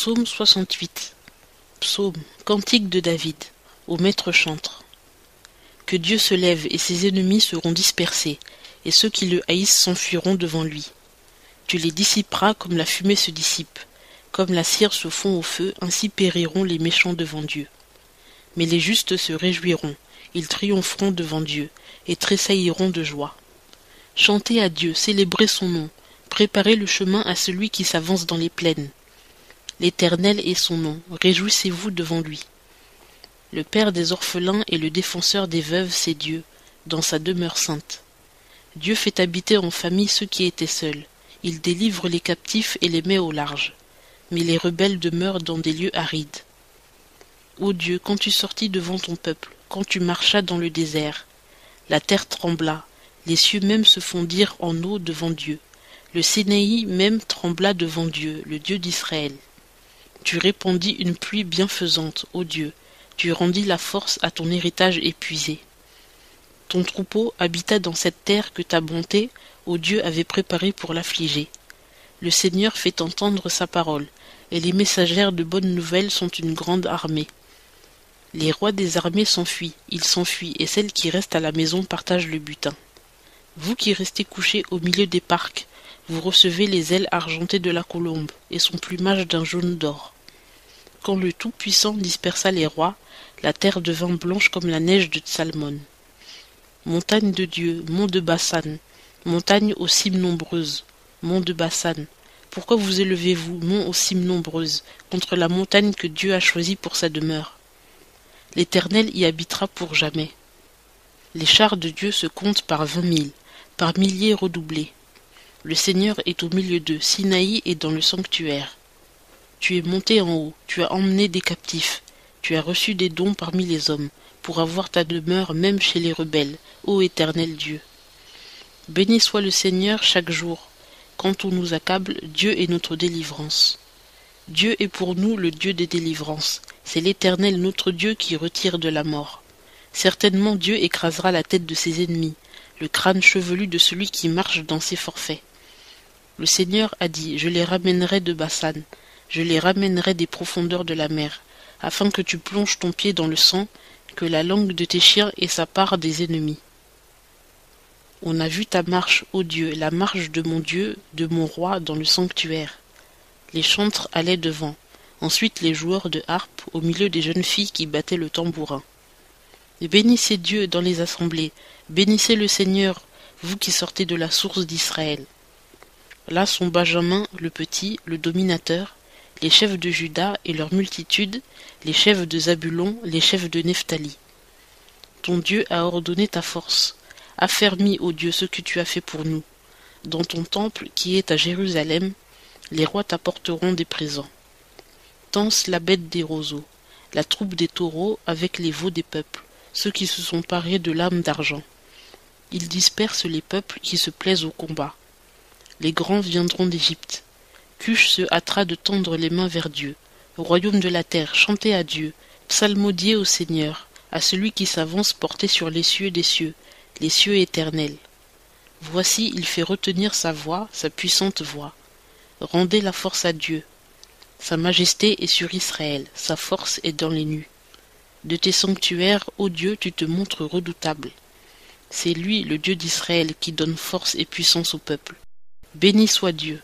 Psaume 68. Psaume, cantique de David, au maître chantre. Que Dieu se lève et ses ennemis seront dispersés, et ceux qui le haïssent s'enfuiront devant lui. Tu les dissiperas comme la fumée se dissipe, comme la cire se fond au feu, ainsi périront les méchants devant Dieu. Mais les justes se réjouiront, ils triompheront devant Dieu, et tressailliront de joie. Chantez à Dieu, célébrez son nom, préparez le chemin à celui qui s'avance dans les plaines. L'Éternel est son nom, réjouissez-vous devant lui. Le Père des orphelins et le défenseur des veuves, c'est Dieu, dans sa demeure sainte. Dieu fait habiter en famille ceux qui étaient seuls. Il délivre les captifs et les met au large. Mais les rebelles demeurent dans des lieux arides. Ô Dieu, quand tu sortis devant ton peuple, quand tu marchas dans le désert, la terre trembla, les cieux même se fondirent en eau devant Dieu. Le Sinaï même trembla devant Dieu, le Dieu d'Israël. Tu répandis une pluie bienfaisante, ô Dieu, tu rendis la force à ton héritage épuisé. Ton troupeau habita dans cette terre que ta bonté, ô Dieu, avait préparée pour l'affliger. Le Seigneur fait entendre sa parole, et les messagères de bonnes nouvelles sont une grande armée. Les rois des armées s'enfuient, ils s'enfuient, et celles qui restent à la maison partagent le butin. Vous qui restez couchés au milieu des parcs, vous recevez les ailes argentées de la colombe, et son plumage d'un jaune d'or. Quand le Tout-Puissant dispersa les rois, la terre devint blanche comme la neige de Tsalmon. Montagne de Dieu, mont de Bassan, montagne aux cimes nombreuses, mont de Bassan, pourquoi vous élevez-vous, mont aux cimes nombreuses, contre la montagne que Dieu a choisie pour sa demeure? L'Éternel y habitera pour jamais. Les chars de Dieu se comptent par 20 000, par milliers redoublés. Le Seigneur est au milieu d'eux, Sinaï est dans le sanctuaire. Tu es monté en haut, tu as emmené des captifs, tu as reçu des dons parmi les hommes, pour avoir ta demeure même chez les rebelles, ô Éternel Dieu. Béni soit le Seigneur chaque jour. Quand on nous accable, Dieu est notre délivrance. Dieu est pour nous le Dieu des délivrances. C'est l'Éternel notre Dieu qui retire de la mort. Certainement Dieu écrasera la tête de ses ennemis, le crâne chevelu de celui qui marche dans ses forfaits. Le Seigneur a dit, je les ramènerai de Bassan, je les ramènerai des profondeurs de la mer, afin que tu plonges ton pied dans le sang, que la langue de tes chiens ait sa part des ennemis. On a vu ta marche, ô Dieu, la marche de mon Dieu, de mon roi, dans le sanctuaire. Les chantres allaient devant, ensuite les joueurs de harpe, au milieu des jeunes filles qui battaient le tambourin. Bénissez Dieu dans les assemblées, bénissez le Seigneur, vous qui sortez de la source d'Israël. Là sont Benjamin, le petit, le dominateur, les chefs de Juda et leur multitude, les chefs de Zabulon, les chefs de Nephtali. Ton Dieu a ordonné ta force. Affermis, ô Dieu, ce que tu as fait pour nous. Dans ton temple qui est à Jérusalem, les rois t'apporteront des présents. Danse la bête des roseaux, la troupe des taureaux avec les veaux des peuples, ceux qui se sont parés de lames d'argent. Ils dispersent les peuples qui se plaisent au combat. Les grands viendront d'Égypte. Cush se hâtera de tendre les mains vers Dieu. Au royaume de la terre, chantez à Dieu, psalmodiez au Seigneur, à celui qui s'avance porté sur les cieux des cieux, les cieux éternels. Voici, il fait retenir sa voix, sa puissante voix. Rendez la force à Dieu. Sa majesté est sur Israël, sa force est dans les nues. De tes sanctuaires, ô Dieu, tu te montres redoutable. C'est lui, le Dieu d'Israël, qui donne force et puissance au peuple. Béni soit Dieu.